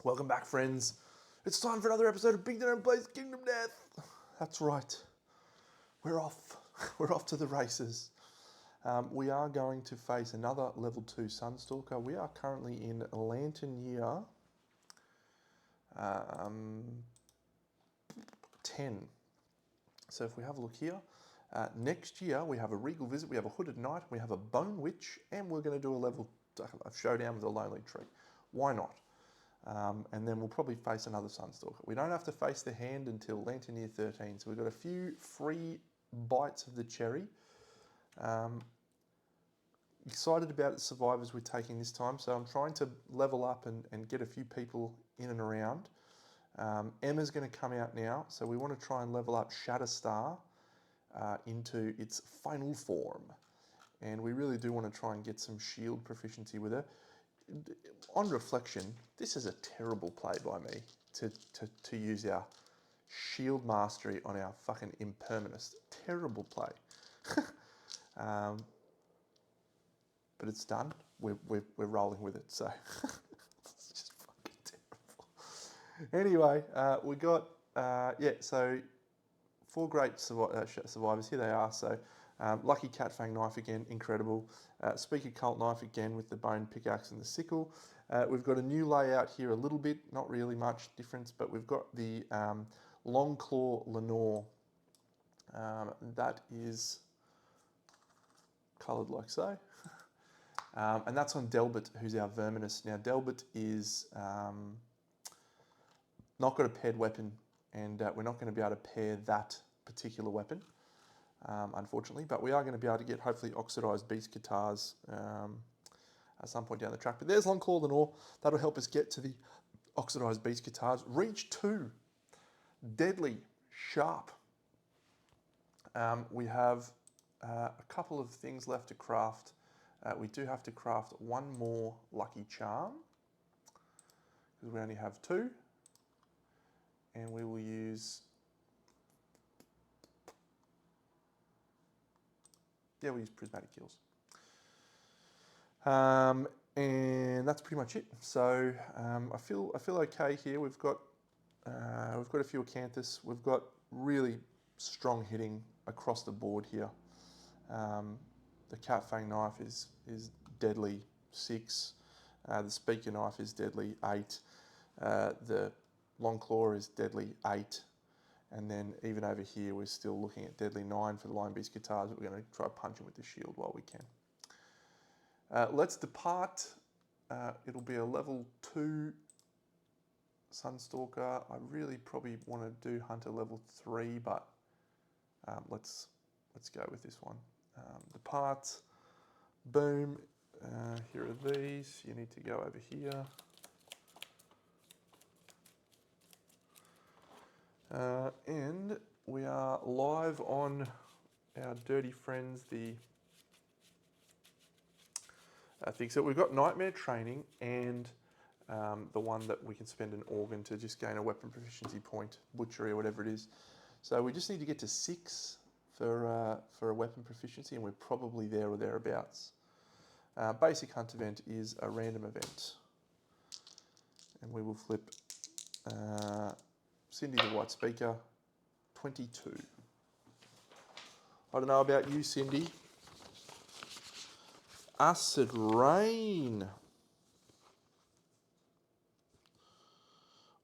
Welcome back, friends. It's time for another episode of Big Dinner and Blaze Kingdom Death. That's right. We're off. We're off to the races. We are going to face another level 2 Sunstalker. We are currently in Lantern Year 10. So if we have a look here, next year we have a Regal Visit, we have a Hooded Knight, we have a Bone Witch, and we're going to do a showdown with a Lonely Tree. Why not? And then we'll probably face another Sunstalker. We don't have to face the hand until Lantern Year 13, so we've got a few free bites of the cherry. Excited about the survivors we're taking this time, so I'm trying to level up and get a few people in and around. Emma's going to come out now, so we want to try and level up Shatterstar into its final form. And we really do want to try and get some shield proficiency with her. On reflection, this is a terrible play by me to use our shield mastery on our fucking Impermanist. Terrible play. But it's done. We're rolling with it, so it's just fucking terrible. Anyway, we got so 4 great survivors. Here they are. So Lucky Cat Fang Knife again, incredible. Speaker Cult Knife again with the bone pickaxe and the sickle. We've got a new layout here a little bit, not really much difference, but we've got the Long Claw Lenore. That is coloured like so. And that's on Delbert, who's our Verminous. Now, Delbert is not got a paired weapon, and we're not going to be able to pair that particular weapon, unfortunately. But we are going to be able to get, hopefully, Oxidized Beast Guitars at some point down the track. But there's Long Claw Lenore. That'll help us get to the Oxidized Beast Guitars. Reach 2. Deadly. Sharp. We have a couple of things left to craft. We do have to craft 1 more Lucky Charm, because we only have 2. And we will use... we'll use Prismatic Kills. And that's pretty much it. So I feel okay here. We've got a few Acanthus. We've got really strong hitting across the board here. The Cat Fang Knife is deadly 6. The Speaker Knife is deadly 8. The Long Claw is deadly 8. And then even over here, we're still looking at deadly 9 for the Lion Beast Guitars, but we're going to try to punch him with the shield while we can. Let's depart. It'll be a level 2 Sunstalker. I really probably want to do Hunter level 3, but let's go with this one. Depart. Boom. Here are these. You need to go over here. And we are live on our dirty friends, the thing. So we've got Nightmare Training and the one that we can spend an organ to just gain a weapon proficiency point, butchery or whatever it is. So we just need to get to 6 for a weapon proficiency, and we're probably there or thereabouts. Basic hunt event is a random event, and we will flip Cindy the White Speaker, 22. I don't know about you, Cindy. Acid Rain.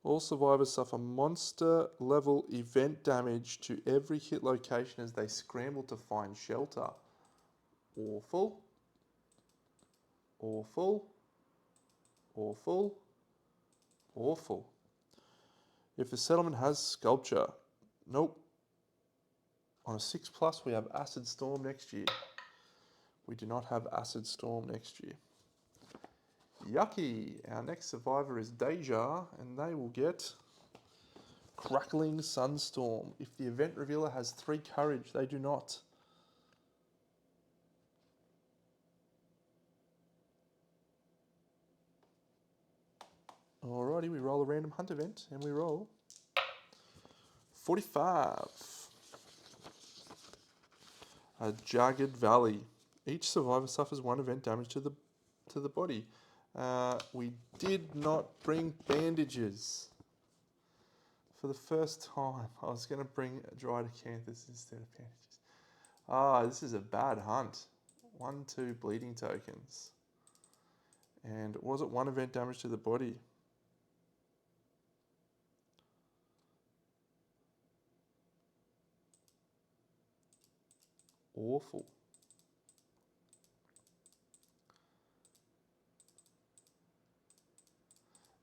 All survivors suffer monster level event damage to every hit location as they scramble to find shelter. Awful. Awful. Awful. Awful. If the settlement has sculpture, nope. On a 6+, we have Acid Storm next year. We do not have Acid Storm next year. Yucky. Our next survivor is Deja, and they will get Crackling Sunstorm. If the event revealer has 3 courage, they do not. Alrighty, we roll a random hunt event, and we roll 45. A Jagged Valley. Each survivor suffers 1 event damage to the body. We did not bring bandages. For the first time, I was going to bring dried acanthus instead of bandages. Ah, this is a bad hunt. 1, 2 bleeding tokens. And was it 1 event damage to the body? Awful.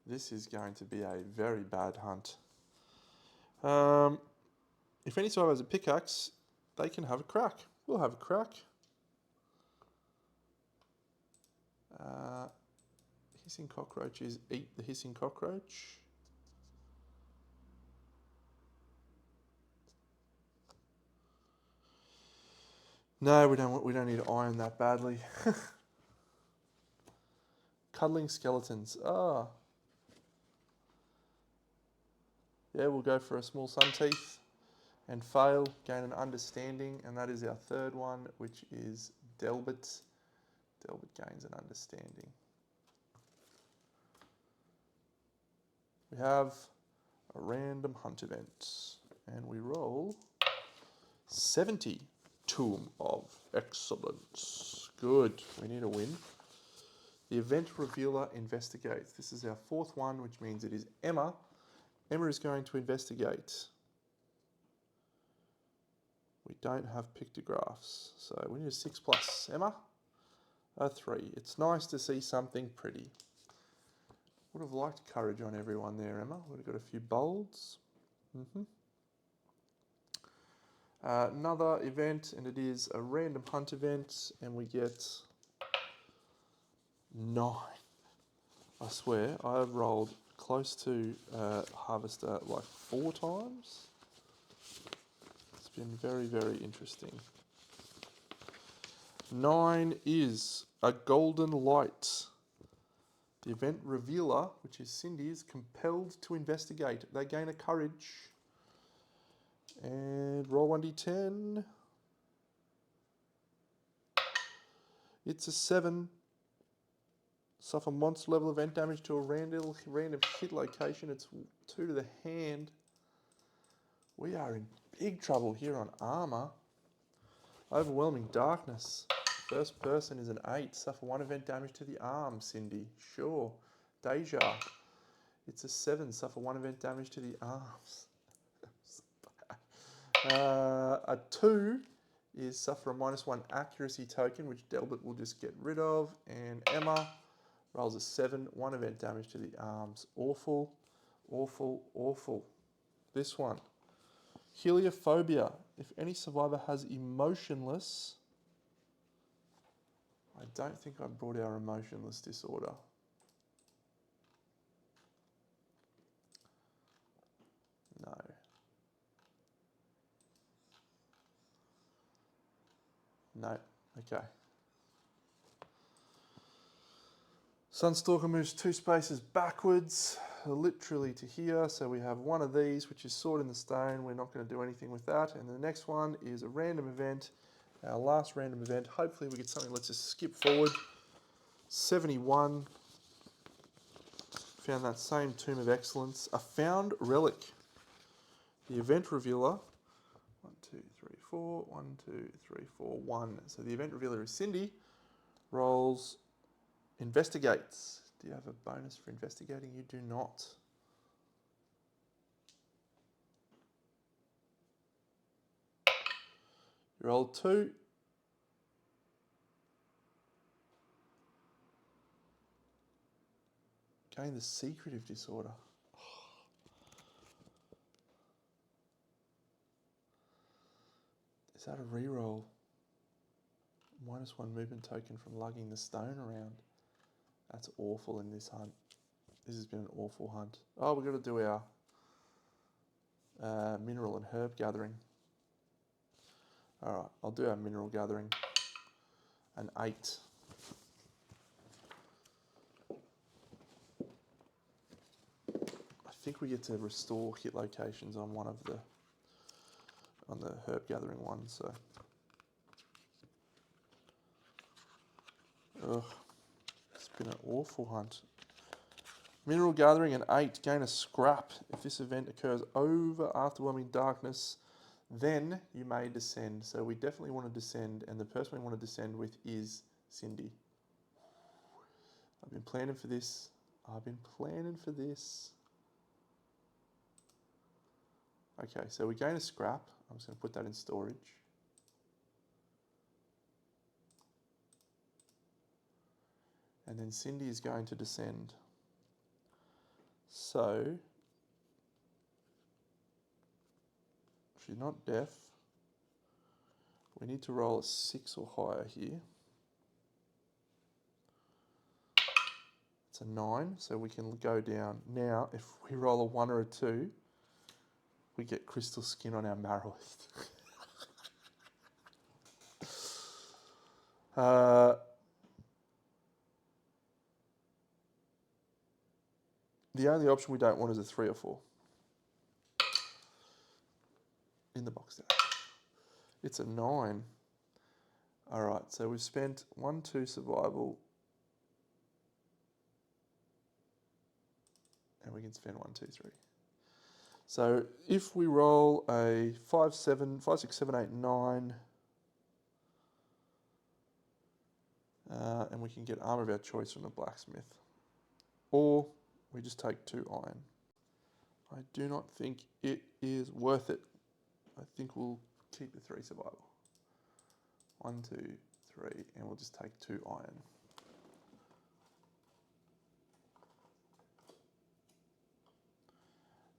This is going to be a very bad hunt. If any survivor has a pickaxe, they can have a crack. We'll have a crack. Hissing cockroaches eat the hissing cockroach. No, we don't need iron that badly. Cuddling skeletons. Ah. Yeah, we'll go for a small sun teeth and fail, gain an understanding, and that is our third one, which is Delbert. Delbert gains an understanding. We have a random hunt event, and we roll 70. Tomb of Excellence. Good, we need a win. The event revealer investigates. This is our fourth one, which means it is Emma. Emma is going to investigate. We don't have pictographs, so we need a 6+. Emma? A 3. It's nice to see something pretty. Would have liked courage on everyone there, Emma. Would have got a few bolds. Another event, and it is a random hunt event, and we get 9. I swear, I have rolled close to Harvester like 4 times. It's been very, very interesting. 9 is a golden light. The event revealer, which is Cindy, is compelled to investigate. They gain a courage. And roll 1d10. It's a 7. Suffer monster level event damage to a random hit location. It's 2 to the hand. We are in big trouble here on armor. Overwhelming darkness. First person is an 8. Suffer 1 event damage to the arm, Cindy. Sure. Deja. It's a 7. Suffer 1 event damage to the arms. A 2 is suffer a -1 accuracy token, which Delbert will just get rid of. And Emma rolls a 7, 1 event damage to the arms. Awful, awful, awful. This one. Heliophobia. If any survivor has emotionless... I don't think I brought our emotionless disorder. No. No. Okay. Sunstalker moves 2 spaces backwards, literally to here. So we have one of these, which is Sword in the Stone. We're not going to do anything with that. And the next one is a random event. Our last random event. Hopefully we get something. Let's just skip forward. 71. Found that same Tomb of Excellence. A found relic. The event revealer. 1, 2, 3, 4. 1, 2, 3, 4, 1. So the event revealer is Cindy. Rolls... Investigates. Do you have a bonus for investigating? You do not. You rolled 2. Gain the secretive disorder. Is that a reroll? -1 movement token from lugging the stone around. That's awful in this hunt. This has been an awful hunt. Oh, we've got to do our mineral and herb gathering. Alright, I'll do our mineral gathering. An 8. I think we get to restore hit locations on one of the herb gathering ones, so. Ugh. been an awful hunt. Mineral gathering an 8, gain a scrap. If this event occurs over afterwhelming darkness, then you may descend. So we definitely want to descend, and the person we want to descend with is Cindy. I've been planning for this. Okay, so we gain a scrap. I'm just going to put that in storage. And then Cindy is going to descend. So, she's not deaf. We need to roll a 6 or higher here. It's a 9, so we can go down. Now, if we roll a 1 or a 2, we get crystal skin on our Marrowist. The only option we don't want is a 3 or 4. In the box there. It's a 9. Alright, so we've spent 1, 2 survival. And we can spend 1, 2, 3. So if we roll a 5, 6, 7, 8, 9, and we can get armor of our choice from the blacksmith, or we just take 2 iron. I do not think it is worth it. I think we'll keep the 3 survival. 1, 2, 3, and we'll just take 2 iron.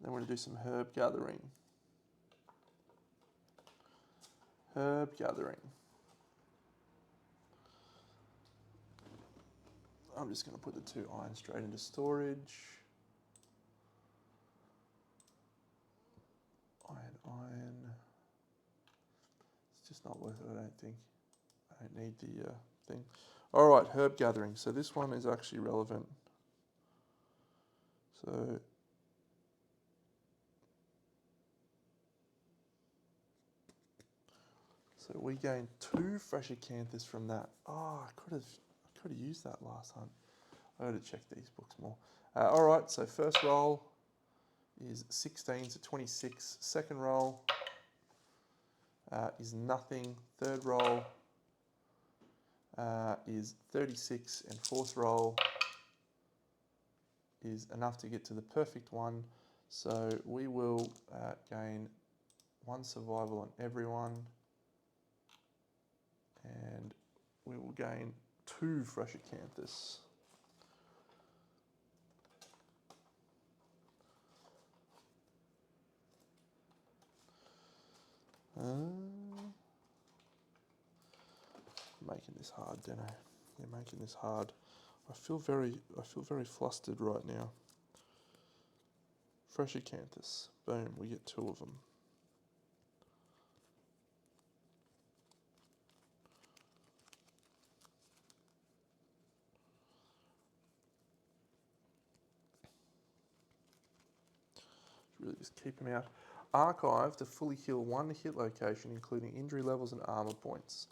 Then we're going to do some herb gathering. Herb gathering. I'm just going to put the 2 iron straight into storage. Iron. It's just not worth it, I don't think. I don't need the thing. All right, herb gathering. So this one is actually relevant. So we gained 2 fresh acanthus from that. Oh, I could have used that last hunt. I got to check these books more. All right, so first roll is 16 to 26. Second roll is nothing. Third roll is 36, and fourth roll is enough to get to the perfect one. So we will gain 1 survival on everyone, and we will gain 2 fresh acanthus. Making this hard, Deno. You're making this hard. I feel very flustered right now. Fresh acanthus. Boom, we get 2 of them. Really just keep them out. Archive to fully heal 1 hit location, including injury levels and armor points.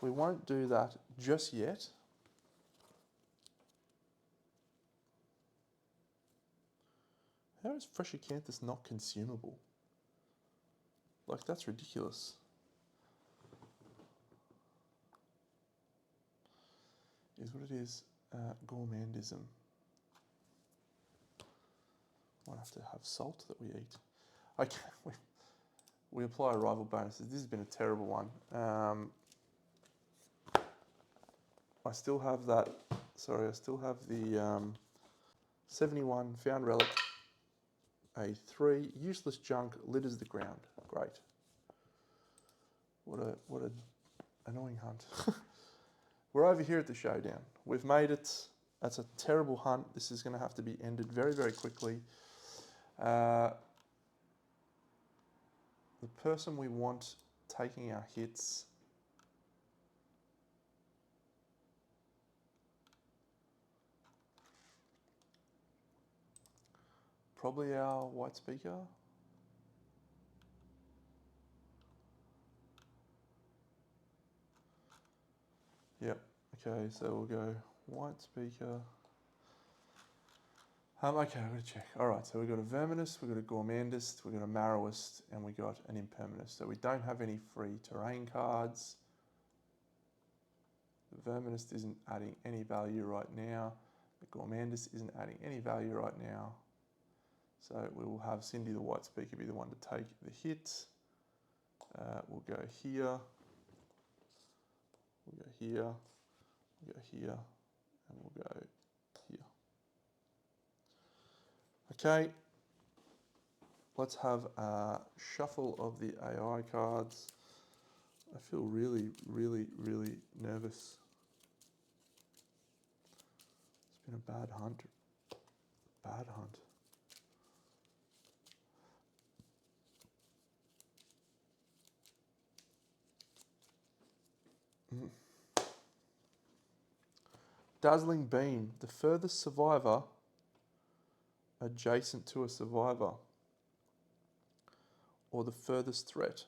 We won't do that just yet. How is fresh acanthus not consumable? Like, that's ridiculous. Is what it is. Gourmandism. Might have to have salt that we eat. Okay, we apply arrival bonuses. This has been a terrible one. I still have that. Sorry, I still have the 71 found relic. A 3 useless junk litters the ground. Great. What a annoying hunt. We're over here at the showdown. We've made it. That's a terrible hunt. This is going to have to be ended very, very quickly. The person we want taking our hits probably our white speaker. Yep. Okay, so we'll go White speaker. Okay, I'm going to check. All right, so we've got a Verminous, we've got a Gourmandist, we've got a Marrowist, and we got an Impermanist. So we don't have any free terrain cards. The Verminous isn't adding any value right now. The Gourmandist isn't adding any value right now. So we will have Cindy the White Speaker be the one to take the hit. We'll go here. We'll go here. We'll go here. And we'll go here. Okay. Let's have a shuffle of the AI cards. I feel really, really, really nervous. It's been a bad hunt. Bad hunt. Dazzling Beam, the furthest survivor adjacent to a survivor, or the furthest threat.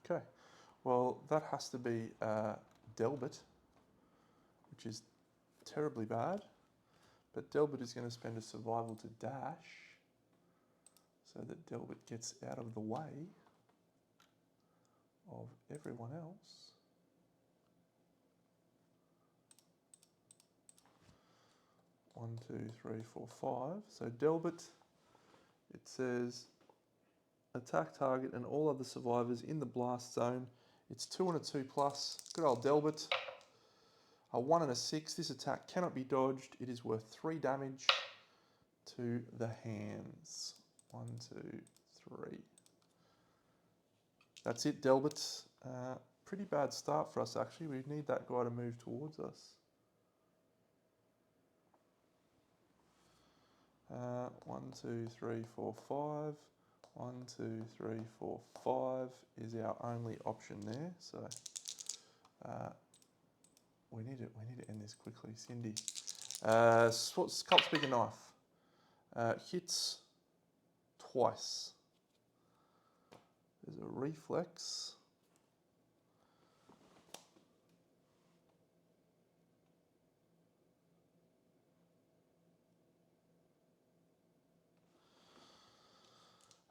Okay, well that has to be Delbert, which is terribly bad, but Delbert is going to spend a survival to dash so that Delbert gets out of the way of everyone else. One, two, three, four, five. So Delbert, it says attack target and all other survivors in the blast zone. It's 2 and a 2+. Good old Delbert. A 1 and a 6. This attack cannot be dodged. It is worth 3 damage to the hands. 1, 2, 3. That's it, Delbert. Pretty bad start for us, actually. We need that guy to move towards us. 1, 2, 3, 4, 5. 1, 2, 3, 4, 5 is our only option there. So we need to end this quickly. Cindy. Cult Speaker Knife. Hits twice. There's a reflex.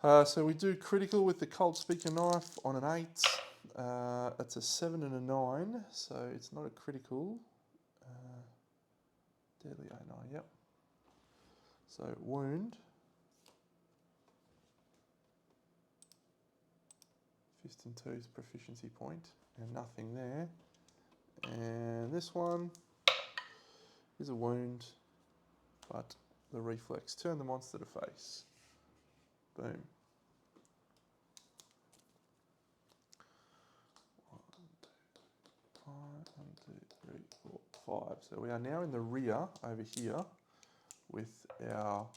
So we do critical with the Cult Speaker Knife on an 8. It's a 7 and a 9, so it's not a critical. Deadly A9, yep. So wound. Fist and Tooth proficiency point, and nothing there. And this one is a wound, but the reflex. Turn the monster to face. Boom. 1, 2, 3, 4, 5. So we are now in the rear over here with our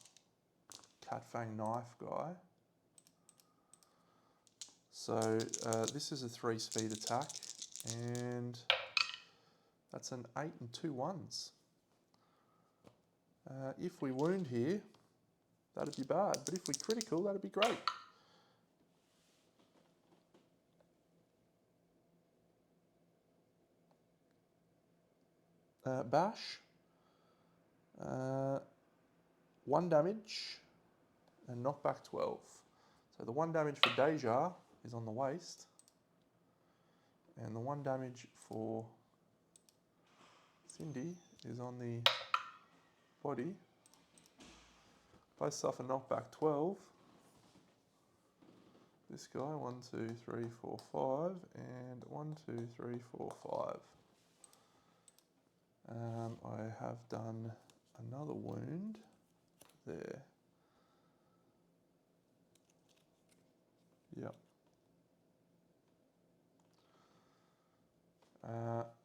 Cat Fang Knife guy. So this is a 3-speed attack, and that's an 8 and 2 1s. If we wound here, that'd be bad, but if we critical, that'd be great. Bash. 1 damage and knockback 12. So the 1 damage for Deja is on the waist, and the 1 damage for Cindy is on the body. Both suffer knockback 12. This guy, 1, 2, 3, 4, 5, and 1, 2, 3, 4, 5. I have done another wound there. Yep.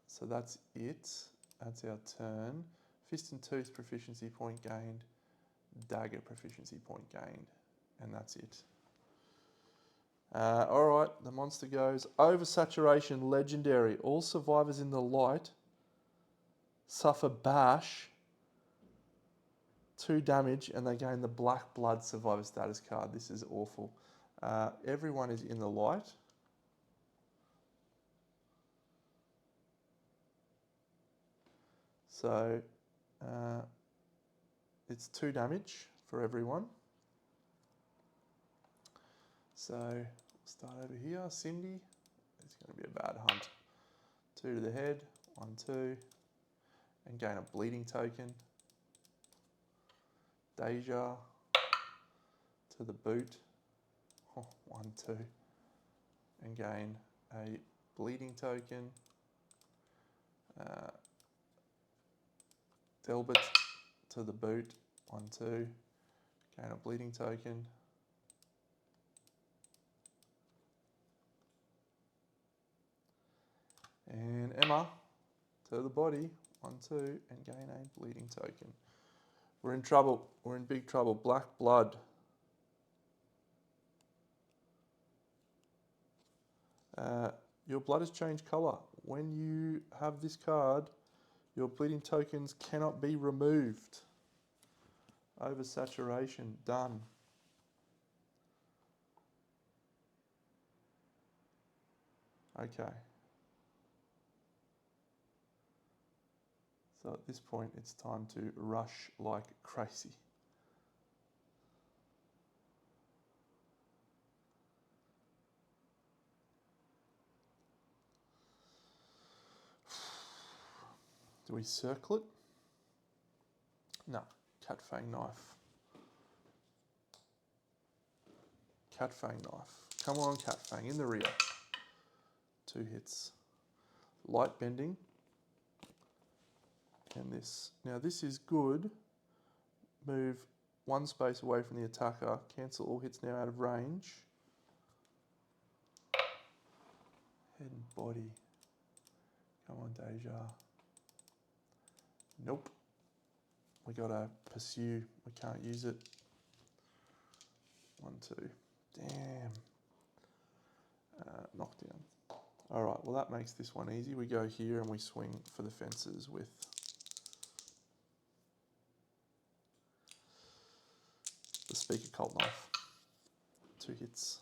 So that's it. That's our turn. Fist and Tooth proficiency point gained. Dagger proficiency point gained. And that's it. Alright, the monster goes Oversaturation Legendary. All survivors in the light suffer bash 2 damage and they gain the Black Blood Survivor status card. This is awful. Everyone is in the light. So it's 2 damage for everyone. So start over here. Cindy, it's going to be a bad hunt. 2 to the head, 1, 2, and gain a bleeding token. Deja to the boot, 1, 2, and gain a bleeding token. Delbert to the boot, 1, 2, gain a bleeding token. And Emma to the body, 1, 2, and gain a bleeding token. We're in trouble. We're in big trouble. Black blood. Your blood has changed colour. When you have this card, your bleeding tokens cannot be removed. Oversaturation, done. Okay. So at this point, it's time to rush like crazy. Do we circle it? No. Cat fang knife. Cat fang knife. Come on, cat fang in the rear. 2 hits. Light bending. And this. Now this is good. Move 1 space away from the attacker. Cancel all hits now out of range. Head and body. Come on, Deja. Nope. We gotta pursue. We can't use it. 1, 2. Damn. Knockdown. All right, well that makes this one easy. We go here and we swing for the fences with the speaker cold knife. 2 hits.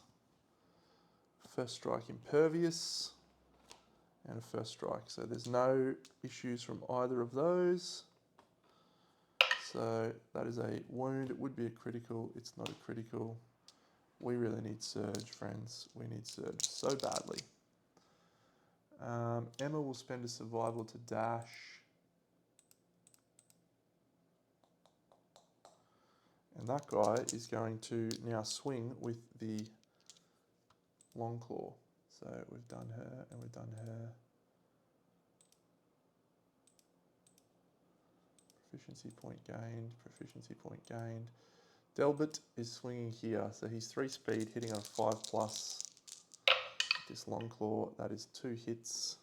First strike impervious and a first strike. So there's no issues from either of those. So that is a wound. It would be a critical. It's not a critical. We really need surge, friends. We need surge so badly. Emma will spend a survival to dash. And that guy is going to now swing with the long claw. So we've done her and we've done her. Proficiency point gained, proficiency point gained. Delbert is swinging here, so he's 3 speed, hitting on 5+. This long claw, that is 2 hits.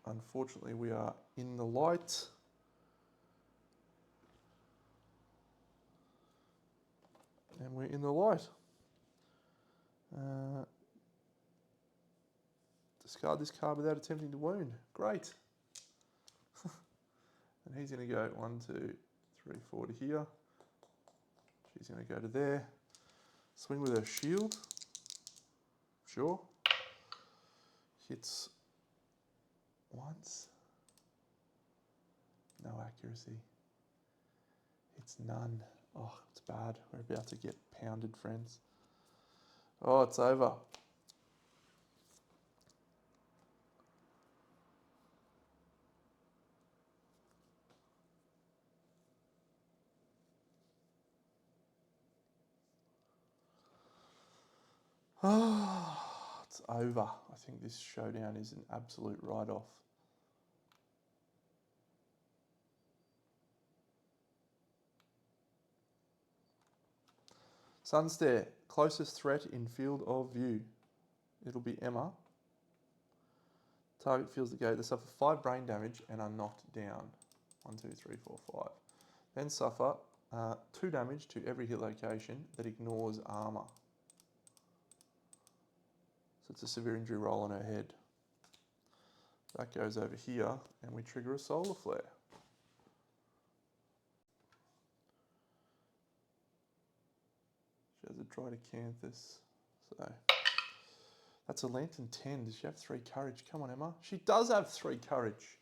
Unfortunately, we are in the light. And we're in the light. Discard this card without attempting to wound. Great. And he's going to go 1, 2, 3, 4 to here. She's going to go to there. Swing with her shield. Sure. Hits once. No accuracy. Hits none. Oh, it's bad. We're about to get pounded, friends. Oh, it's over. Oh, it's over. I think this showdown is an absolute write-off. Sunstare, closest threat in field of view. It'll be Emma. Target feels the gate. They suffer 5 brain damage and are knocked down. 1, 2, 3, 4, 5. Then suffer 2 damage to every hit location that ignores armor. So it's a severe injury roll on her head. That goes over here and we trigger a solar flare. She has a Tridecanthus. So That's a Lantern 10. Does she have 3 courage? Come on, Emma. She does have 3 courage.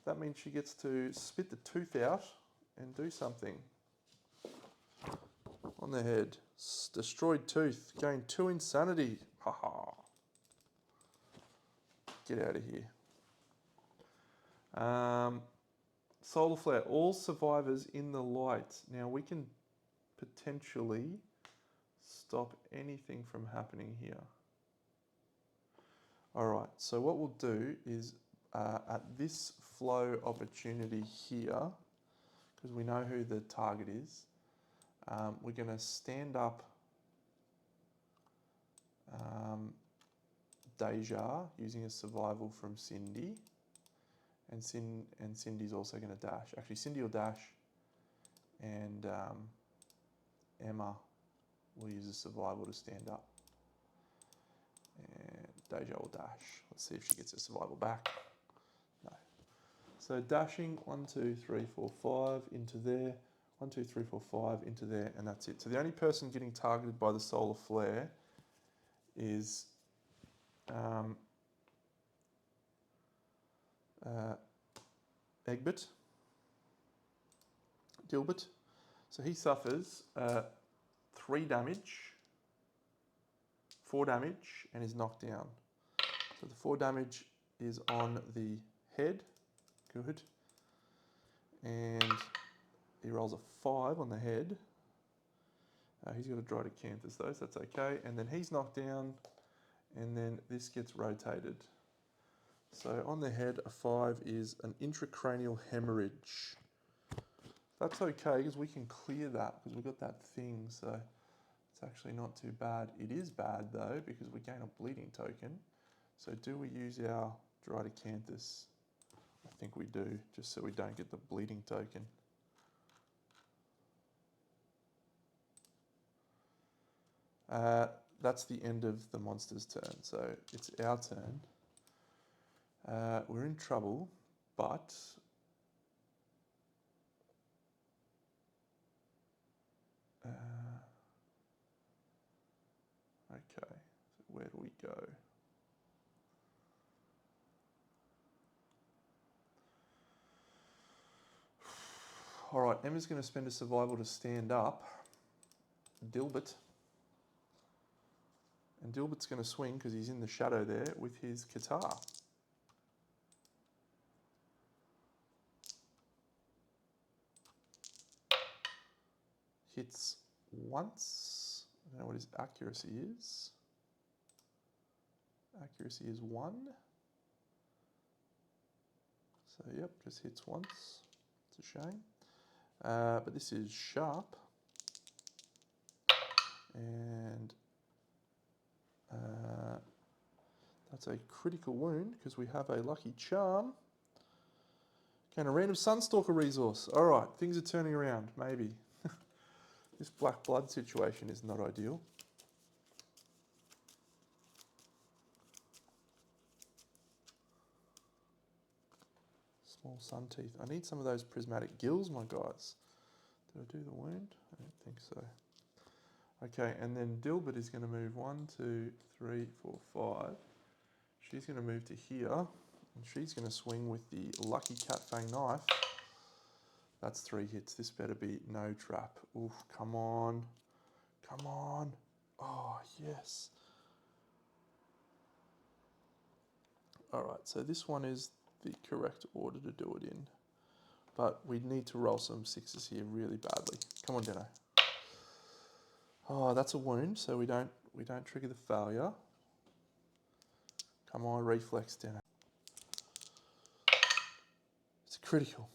That means she gets to spit the tooth out and do something. On the head. Destroyed tooth. Gain 2 insanity. Haha. Get out of here. Solar flare. All survivors in the light. Now we can potentially stop anything from happening here. Alright, so what we'll do is at this flow opportunity here, because we know who the target is, we're going to stand up Deja using a survival from Cindy, and Cindy's also going to dash. Actually, Cindy will dash, and Emma will use a survival to stand up, and Deja will dash. Let's see if she gets her survival back. No. So dashing 1, 2, 3, 4, 5 into there. 1, 2, 3, 4, 5 into there, and that's it. So the only person getting targeted by the solar flare is Egbert, Dilbert. So he suffers 3 damage, 4 damage, and is knocked down. So the 4 damage is on the head. Good. And he rolls a 5 on the head. He's got a Dry Decanthus though, so that's okay. And then he's knocked down, and then this gets rotated. So on the head, a 5 is an intracranial hemorrhage. That's okay, because we can clear that, because we've got that thing, so it's actually not too bad. It is bad though, because we gain a bleeding token. So do we use our Dry Decanthus? I think we do, just so we don't get the bleeding token. That's the end of the monster's turn, so it's our turn. We're in trouble, but okay, so where do we go? All right, Emma's going to spend a survival to stand up. Dilbert. And Dilbert's going to swing, because he's in the shadow there, with his guitar. Hits once. I don't know what his accuracy is. Accuracy is 1. So, yep, just hits once. It's a shame. But this is sharp. And that's a critical wound, because we have a lucky charm. Gain a random Sunstalker resource. All right, things are turning around, maybe. This black blood situation is not ideal. Small sun teeth. I need some of those prismatic gills, my guys. Did I do the wound? I don't think so. Okay, and then Dilbert is going to move 1, 2, 3, 4, 5. She's going to move to here, and she's going to swing with the lucky cat fang knife. That's 3 hits. This better be no trap. Oof, come on. Come on. Oh, yes. All right, so this one is the correct order to do it in. But we need to roll some 6s here really badly. Come on, Deno. Oh, that's a wound, so we don't trigger the failure. Come on, reflex, Deno. It's critical.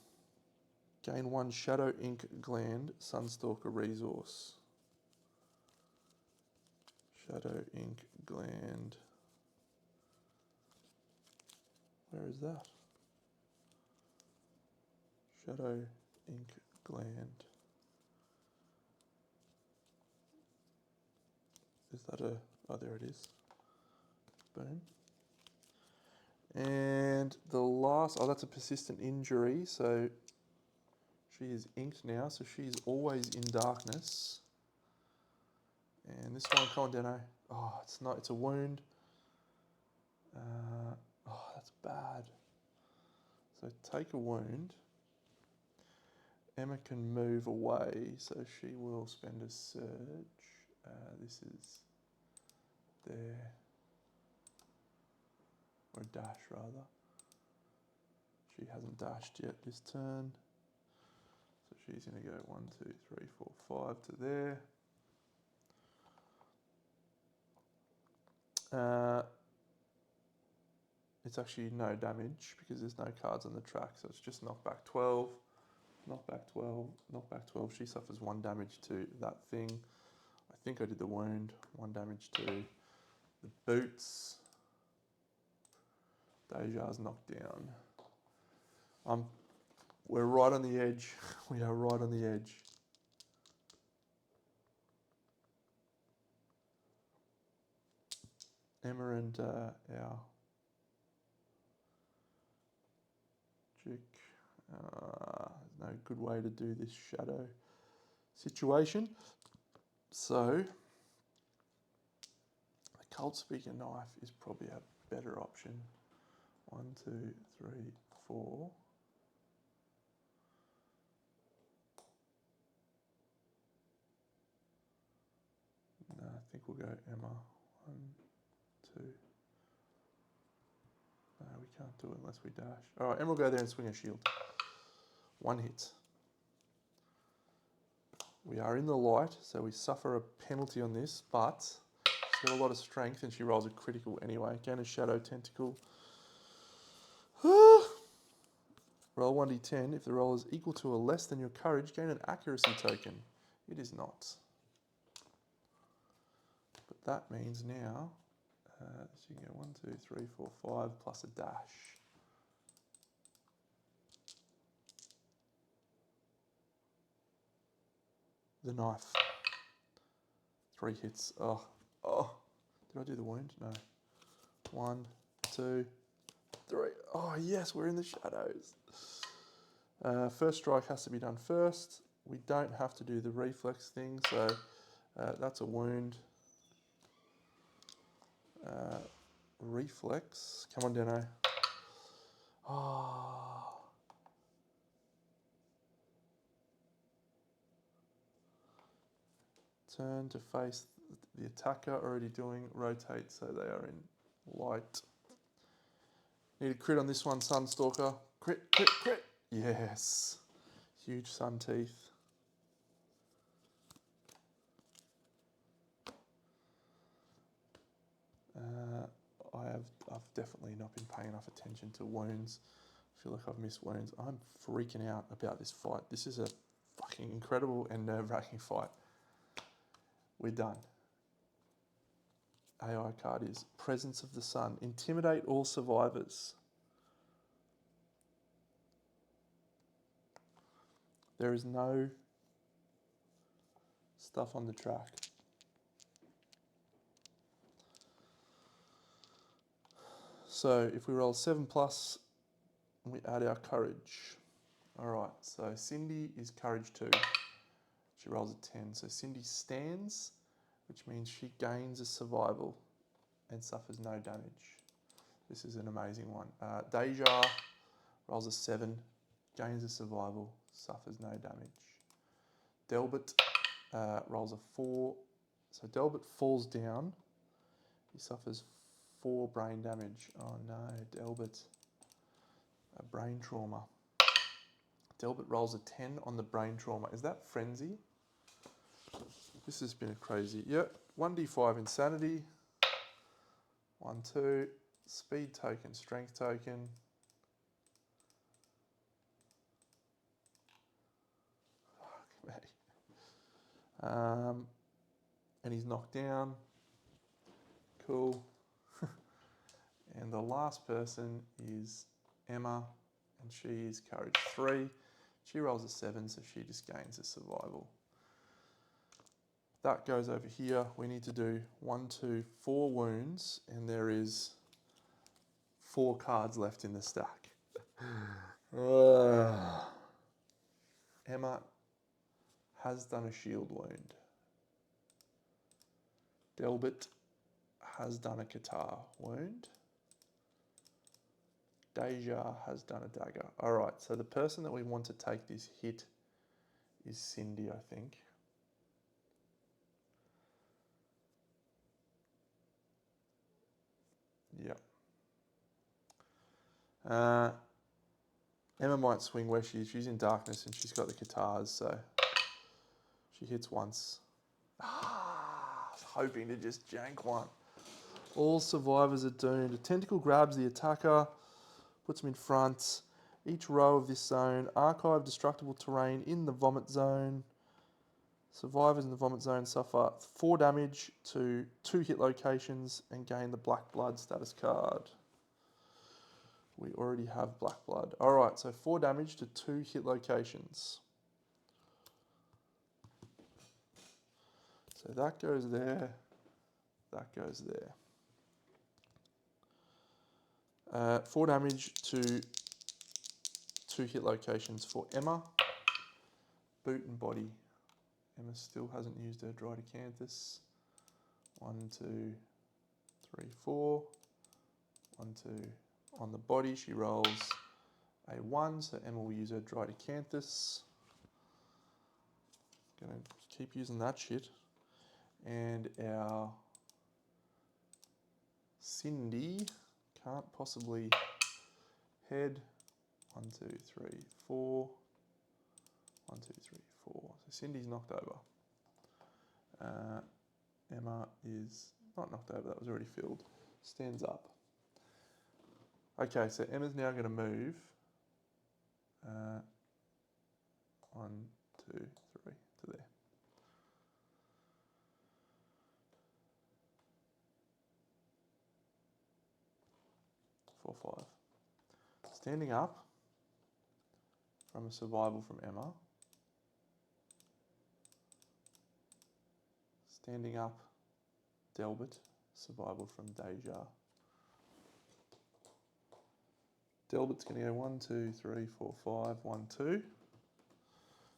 Gain 1 Shadow Ink Gland Sunstalker resource. Shadow Ink Gland. Where is that? Shadow Ink Gland. Is that a... oh, there it is. Boom. And the last... oh, that's a persistent injury, so she is inked now, so she's always in darkness. And this one, come on, Deno. Oh, it's not. It's a wound. Oh, that's bad. So take a wound. Emma can move away, so she will spend a surge. This is there. Or a dash, rather. She hasn't dashed yet this turn. So she's going to go 1, 2, 3, 4, 5 to there. It's actually no damage because there's no cards on the track, so it's just knockback 12, knockback 12, knockback 12. She suffers 1 damage to that thing. I think I did the wound. 1 damage to the boots. Deja's knocked down. We're right on the edge. We are right on the edge. Emma and our chick. There's no good way to do this shadow situation. So the Cold Speaker knife is probably a better option. 1, 2, 3, 4. No, I think we'll go Emma. 1, 2. No, we can't do it unless we dash. All right, Emma will go there and swing a shield. 1 hit. We are in the light, so we suffer a penalty on this, but she's got a lot of strength and she rolls a critical anyway. Again, a Shadow Tentacle. Roll 1d10. If the roll is equal to or less than your courage, gain an accuracy token. It is not. But that means now, so you can go 1, 2, 3, 4, 5 plus a dash. The knife. 3 hits. Oh. Did I do the wound? No. 1, 2, 3. Oh, yes, we're in the shadows. First strike has to be done first. We don't have to do the reflex thing, so that's a wound. Reflex. Come on, Deno. Oh. Turn to face the attacker, already doing rotate, so they are in light. Need a crit on this one, Sunstalker. Crit, crit, crit. Yes. Huge sun teeth. I've definitely not been paying enough attention to wounds. I feel like I've missed wounds. I'm freaking out about this fight. This is a fucking incredible and nerve-wracking fight. We're done. AI card is Presence of the Sun. Intimidate all survivors. There is no stuff on the track. So if we roll 7 plus, we add our courage. All right, so Cindy is courage 2. She rolls a 10. So Cindy stands, which means she gains a survival and suffers no damage. This is an amazing one. Deja rolls a 7, gains a survival, suffers no damage. Delbert rolls a 4. So Delbert falls down. He suffers 4 brain damage. Oh no, Delbert. A brain trauma. Delbert rolls a 10 on the brain trauma. Is that frenzy? This has been a crazy. Yep. 1d5 insanity. 1, 2. Speed token, strength token. Fuck me. And he's knocked down. Cool. And the last person is Emma, and she is courage 3. She rolls a 7, so she just gains a survival. That goes over here. We need to do 1, 2, 4 wounds, and there is 4 cards left in the stack. Emma has done a shield wound. Delbert has done a Katar wound. Deja has done a dagger. All right, so the person that we want to take this hit is Cindy, I think. Yep. Emma might swing where she's in darkness and she's got the Katars, so she hits once. I was hoping to just jank one. All survivors are doomed. A tentacle grabs the attacker, puts him in front. Each row of this zone, archive destructible terrain in the vomit zone. Survivors in the vomit zone suffer 4 damage to 2 hit locations and gain the black blood status card. We already have black blood. All right, so 4 damage to 2 hit locations. So that goes there, that goes there. 4 damage to 2 hit locations for Emma. Boot and body. Emma still hasn't used her Drydocanthus. 1, 2, 3, 4. 1, 2. On the body, she rolls a 1, so Emma will use her Drydocanthus. Gonna keep using that shit. And our Cindy can't possibly head. 1, 2, 3, 4. 1, 2, 3, 4. So Cindy's knocked over. Emma is not knocked over, that was already filled. Stands up. Okay, so Emma's now going to move. 1, 2, 3 to there. Four, 5. Standing up from a survival from Emma. Standing up, Delbert, survival from Deja. Delbert's going to go 1, 2, 3, 4, 5, 1, 2.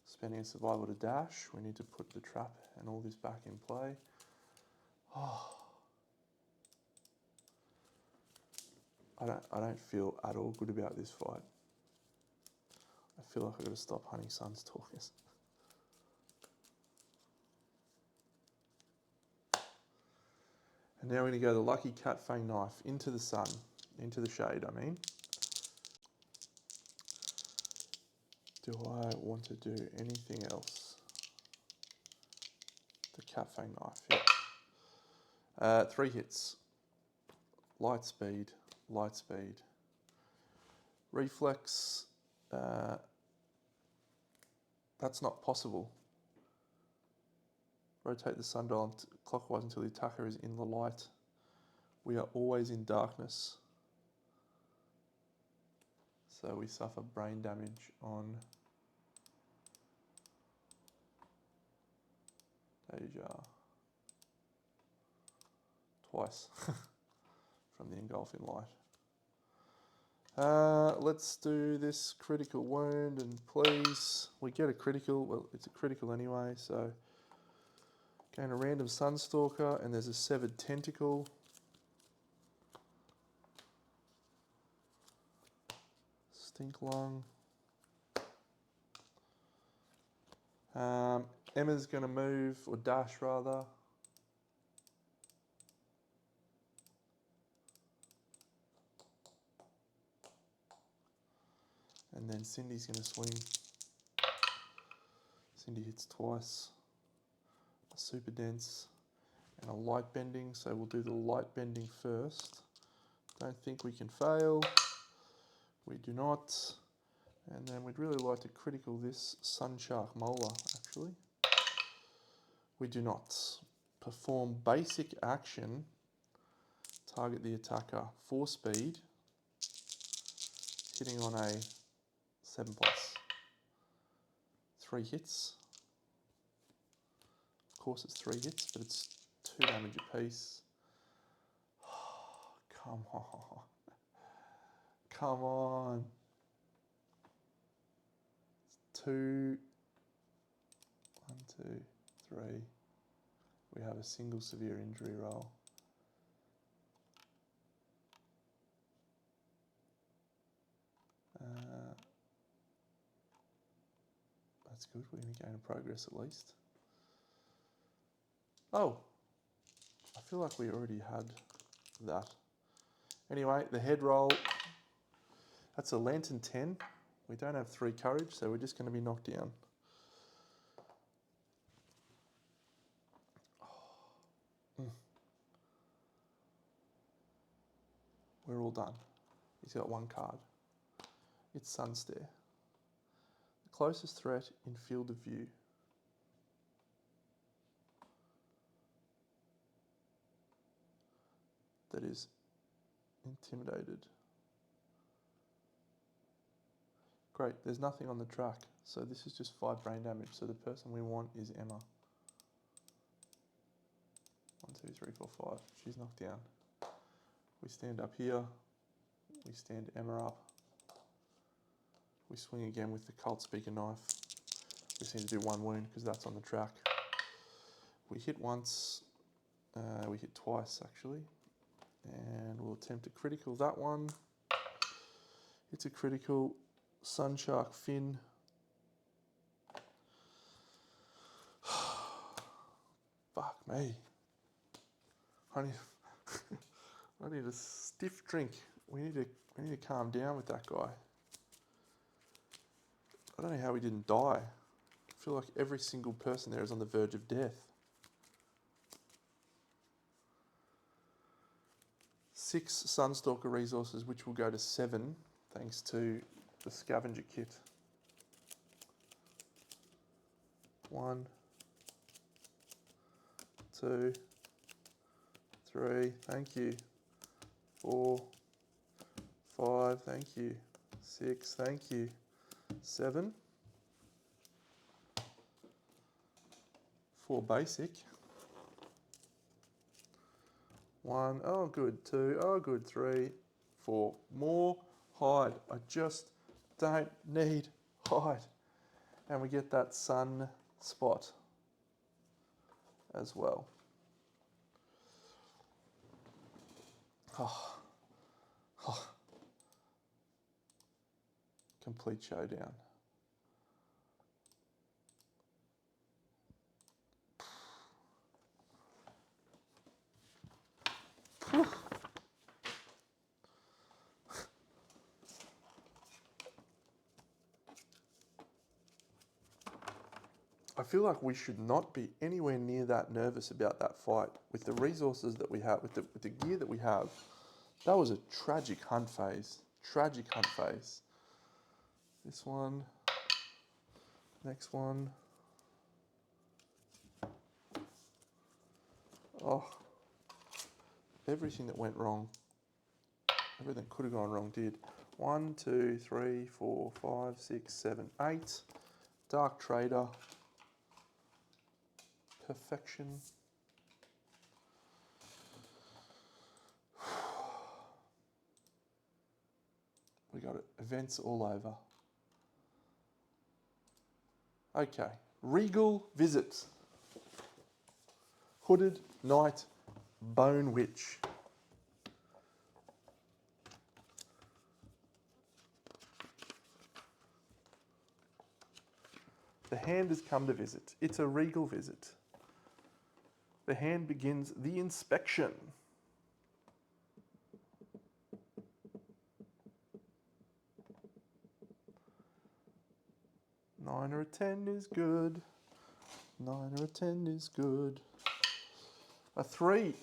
Spending a survival to dash. We need to put the trap and all this back in play. Oh. I don't feel at all good about this fight. I feel like I've got to stop hunting Sunstalkers. And now we're going to go the Lucky Cat Fang Knife into the sun, into the shade, I mean. Do I want to do anything else? The Cat Fang Knife, yeah. 3 hits. Light speed, light speed. Reflex, that's not possible. Rotate the sundial clockwise until the attacker is in the light. We are always in darkness. So we suffer brain damage on Deja. Twice from the engulfing light. Let's do this critical wound and please, we get a critical, well it's a critical anyway, so gain a random Sunstalker and there's a severed tentacle. Stink lung. Emma's going to move, or dash rather. And then Cindy's going to swing. Cindy hits twice. A super dense and a light bending, so we'll do the light bending first. Don't think we can fail. We do not. And then we'd really like to critical this Sunshark Molar, actually. We do not. Perform basic action. Target the attacker for speed. Hitting on a 7+. 3 hits. Of course it's 3 hits, but it's 2 damage apiece. Oh, come on. Come on. 2, 1, 2, 3. We have a single severe injury roll. That's good. We're going to gain a progress at least. Oh, I feel like we already had that. Anyway, the head roll, that's a LY10. We don't have 3 courage, so we're just going to be knocked down. We're all done. He's got 1 card. It's Sunstare. The closest threat in field of view. That is intimidated. Great, there's nothing on the track, so this is just 5 brain damage. So the person we want is Emma. 1, 2, 3, 4, 5. She's knocked down. We stand up here. We stand Emma up. We swing again with the Cult Speaker knife. We just need to do 1 wound because that's on the track. We hit once. We hit twice actually. And we'll attempt a critical. That one. It's a critical. Sunshark fin. Fuck me. I need a stiff drink. We need to calm down with that guy. I don't know how he didn't die. I feel like every single person there is on the verge of death. 6 Sunstalker resources, which will go to 7, thanks to the scavenger kit. 1, 2, 3, thank you. 4, 5, thank you. 6, thank you. 7. 4 basic. 1, oh good. 2, oh good. 3, 4. More hide. I just don't need hide. And we get that sun spot as well. Oh. Oh. Complete showdown. I feel like we should not be anywhere near that nervous about that fight. With the resources that we have, with the gear that we have, that was a tragic hunt phase. Tragic hunt phase. This one. Next one. Oh. Everything that went wrong. Everything that could have gone wrong did. 1, 2, 3, 4, 5, 6, 7, 8. Dark Trader. Perfection. We got it. Events all over. Okay. Regal Visit. Hooded Knight. Bone Witch. The hand has come to visit. It's a regal visit. The hand begins the inspection. Nine or a 10 is good. 9 or a 10 is good. A 3.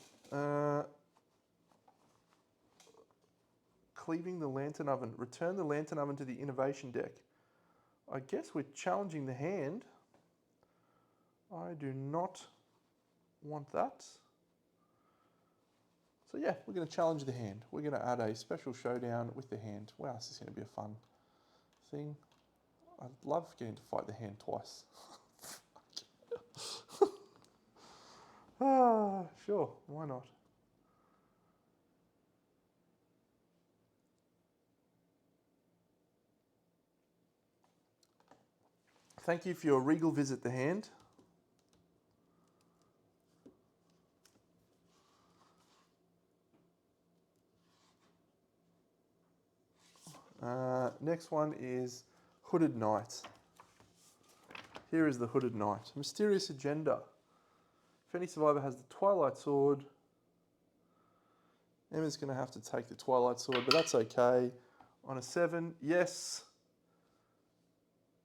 Cleaving the lantern oven. Return the lantern oven to the innovation deck. I guess we're challenging the hand. I do not want that. So yeah, we're going to challenge the hand. We're going to add a special showdown with the hand. Wow, this is going to be a fun thing. I love getting to fight the hand twice. Sure, why not? Thank you for your regal visit, the hand. Next one is Hooded Knight. Here is the Hooded Knight. Mysterious agenda. If any survivor has the Twilight Sword, Emma's going to have to take the Twilight Sword, but that's okay. On a 7, yes.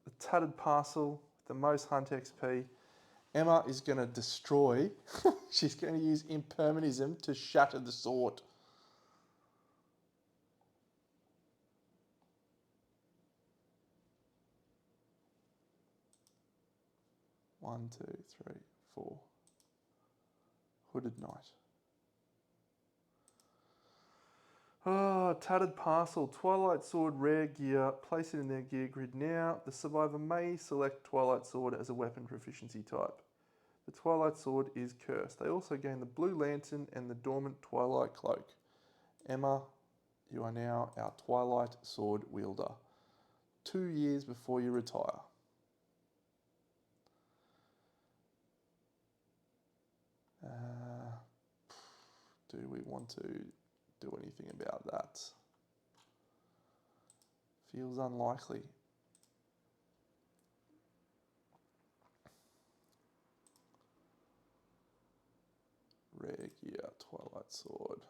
The Tattered Parcel, the most Hunt XP. Emma is going to destroy. She's going to use Impermanism to shatter the sword. One, two, three, four. Hooded Knight. Oh, Tattered Parcel. Twilight Sword rare gear. Place it in their gear grid now. The survivor may select Twilight Sword as a weapon proficiency type. The Twilight Sword is cursed. They also gain the Blue Lantern and the Dormant Twilight Cloak. Emma, you are now our Twilight Sword wielder. 2 years before you retire. Do we want to do anything about that? Feels unlikely. Rare gear, Twilight Sword.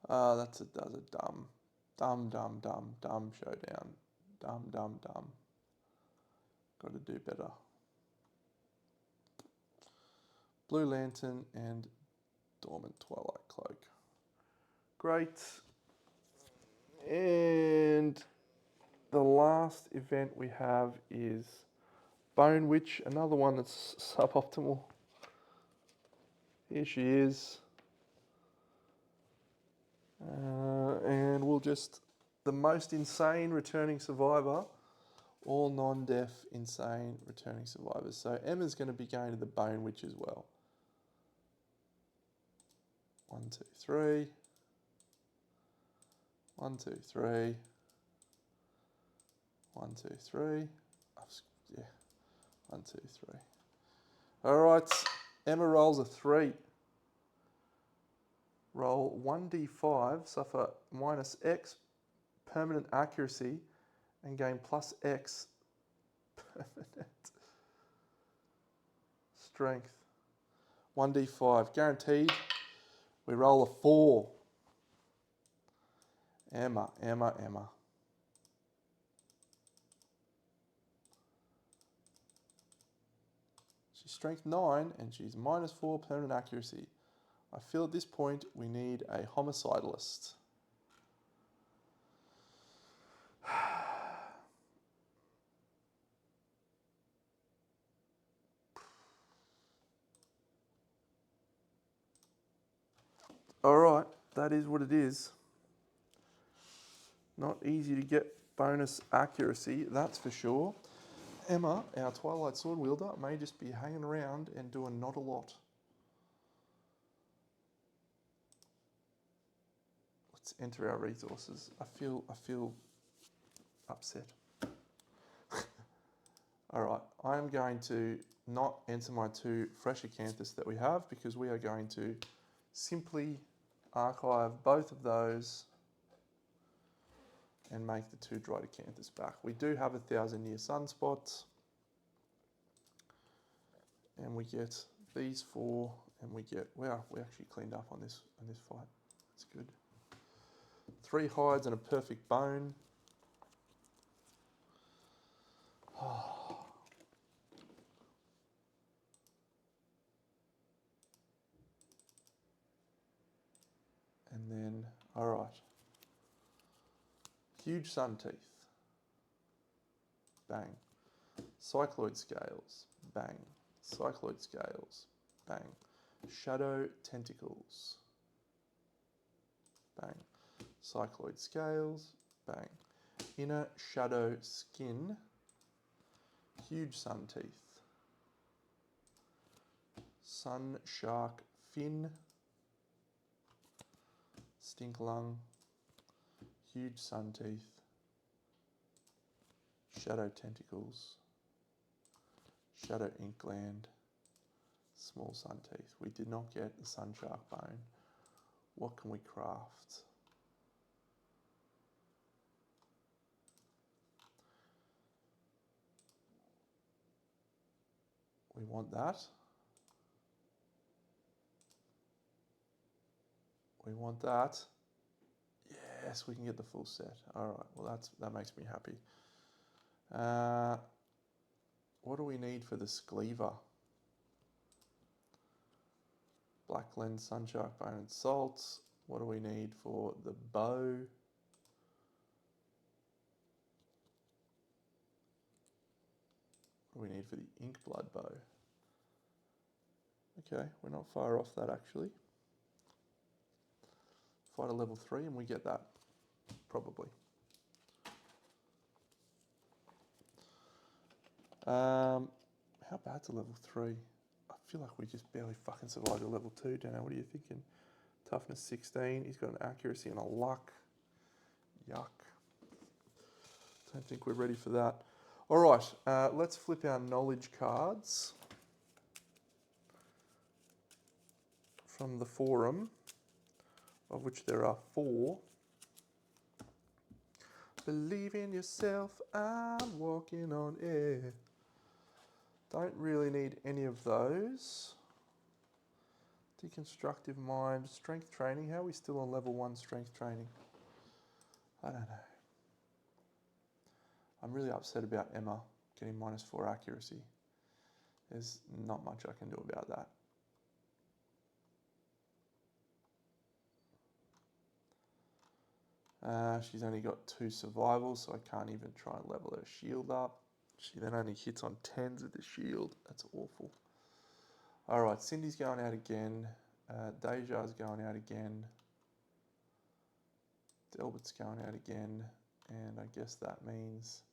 That's a dumb showdown. Dumb. Got to do better. Blue Lantern and Dormant Twilight Cloak. Great. And the last event we have is Bone Witch, another one that's suboptimal. Here she is. And we'll just, the most insane returning survivor, all non-deaf insane returning survivors. So Emma's going to be going to the Bone Witch as well. 1, 2, 3. 1, 2, 3. 1, 2, 3. Yeah. 1, 2, 3. All right. Emma rolls a 3. Roll 1d5, suffer minus X permanent accuracy, and gain plus X permanent strength. 1d5, guaranteed. We roll a 4. Emma. She's strength 9 and she's minus 4 permanent accuracy. I feel at this point we need a homicidalist. Alright, that is what it is. Not easy to get bonus accuracy, that's for sure. Emma, our Twilight Sword wielder, may just be hanging around and doing not a lot. Let's enter our resources. I feel upset. Alright, I am going to not enter my 2 fresh acanthus that we have because we are going to simply archive both of those and make the 2 dried acanthus back. We do have 1,000-year sunspots, and we get these 4, and we get, wow, we actually cleaned up on this fight. That's good. 3 hides and a perfect bone. And then, all right. Huge sun teeth. Bang. Cycloid scales. Bang. Cycloid scales. Bang. Shadow tentacles. Bang. Cycloid scales. Bang. Inner shadow skin. Huge sun teeth. Sun shark fin. Stink lung. Huge sun teeth. Shadow tentacles. Shadow ink gland. Small sun teeth. We did not get the sun shark bone. What can we craft? We want that. We want that. Yes, we can get the full set. All right, well that makes me happy. What do we need for the Scleaver? Black lens, sunshark, bone and salts. What do we need for the bow? What do we need for the ink blood bow? Okay, we're not far off that actually. Fight a level 3 and we get that, probably. How bad's a level 3? I feel like we just barely fucking survived a level 2, Dano. What are you thinking? Toughness 16, he's got an accuracy and a luck. Yuck. Don't think we're ready for that. All right, let's flip our knowledge cards from the forum, of which there are 4. Believe in yourself, I'm walking on air. Don't really need any of those. Deconstructive mind, strength training. How are we still on level 1 strength training? I don't know. I'm really upset about Emma getting -4 accuracy. There's not much I can do about that. She's only got 2 survivals, so I can't even try and level her shield up. She then only hits on 10s with the shield. That's awful. All right, Cindy's going out again. Deja's going out again. Delbert's going out again. And I guess that means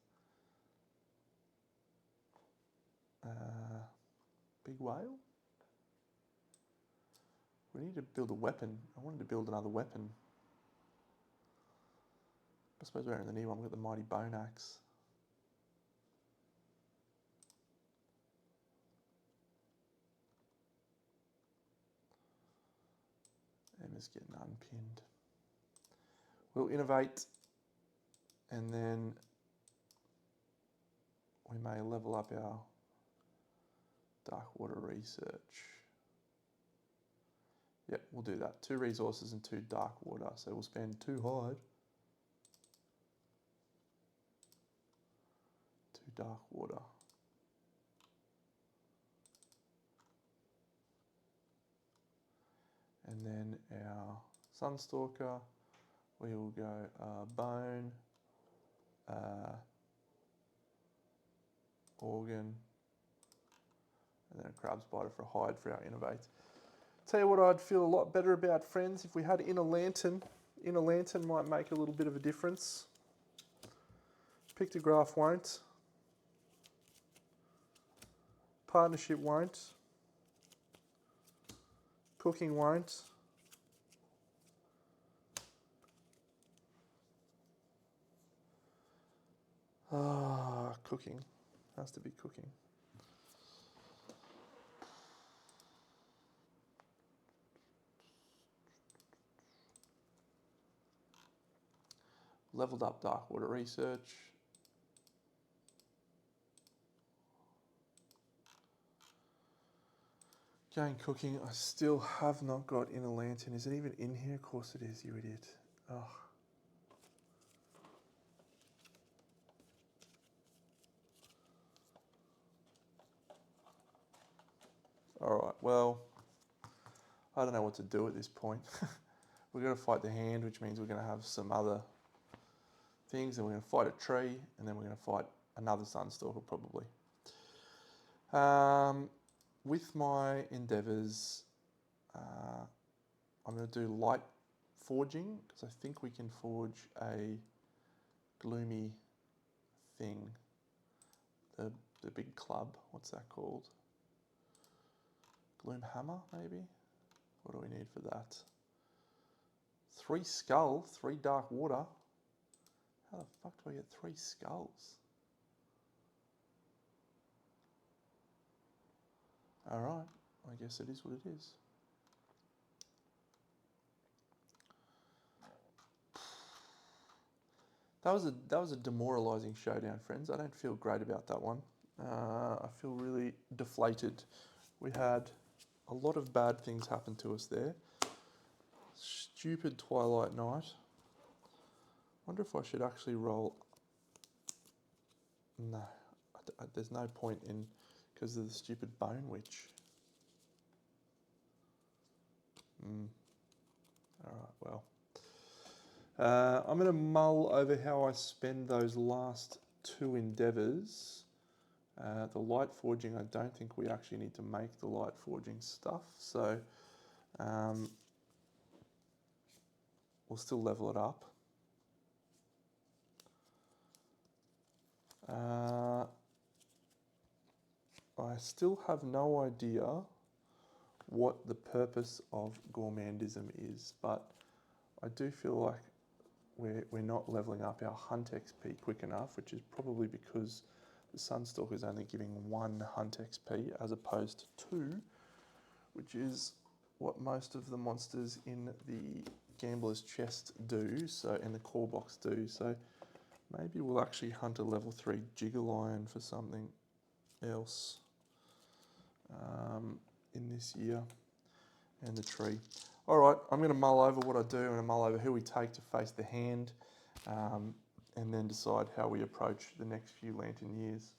Big Whale? We need to build a weapon. I wanted to build another weapon. I suppose we're in the new one. We've got the Mighty Bone Axe. Emma's getting unpinned. We'll innovate and then we may level up our dark water research. Yep, we'll do that. 2 resources and 2 dark water. So we'll spend 2 hide. 2 dark water. And then our Sunstalker, we will go bone, organ, and then a crab spider for a hide for our innovate. Tell you what I'd feel a lot better about, friends, if we had Inner Lantern. Inner Lantern might make a little bit of a difference. Pictograph won't. Partnership won't. Cooking won't. Cooking. Has to be cooking. Leveled up dark water research. Going cooking. I still have not got Inner Lantern. Is it even in here? Of course it is, you idiot. Oh. All right, well, I don't know what to do at this point. We're going to fight the hand, which means we're going to have some other things, and we're going to fight a tree, and then we're going to fight another Sunstalker probably. With my endeavours, I'm going to do light forging, because I think we can forge a gloomy thing. The big club, what's that called? Gloom hammer, maybe? What do we need for that? 3 skull, 3 dark water. How the fuck do I get 3 skulls? Alright, I guess it is what it is. That was a demoralising showdown, friends. I don't feel great about that one. I feel really deflated. We had a lot of bad things happen to us there. Stupid Twilight Night. Wonder if I should actually roll. No, there's no point in, because of the stupid Bone Witch. Alright, well. I'm going to mull over how I spend those last two endeavours. The light forging, I don't think we actually need to make the light forging stuff, so we'll still level it up. I still have no idea what the purpose of gourmandism is, but I do feel like we're not leveling up our Hunt XP quick enough, which is probably because the Sunstalker is only giving 1 Hunt XP as opposed to 2, which is what most of the monsters in the Gambler's Chest do, so, and the core box do. So maybe we'll actually hunt a level 3 Jiggle-Iron for something else in this year, and the tree. All right, I'm going to mull over what I do. I'm going to mull over who we take to face the hand, and then decide how we approach the next few Lantern years.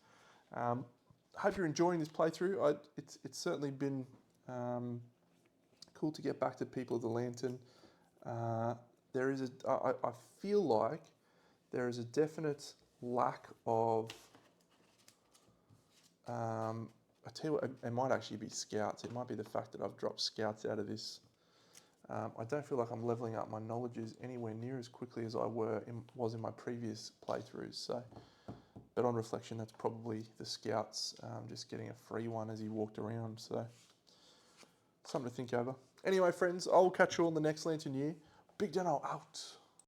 Hope you're enjoying this playthrough. It's certainly been cool to get back to People of the Lantern. I feel like there is a definite lack of, I tell you what, it might actually be scouts. It might be the fact that I've dropped scouts out of this. I don't feel like I'm leveling up my knowledges anywhere near as quickly as I was in my previous playthroughs. So, but on reflection, that's probably the scouts just getting a free one as he walked around. So, something to think over. Anyway, friends, I'll catch you all in the next Lantern Year. Big Dano out.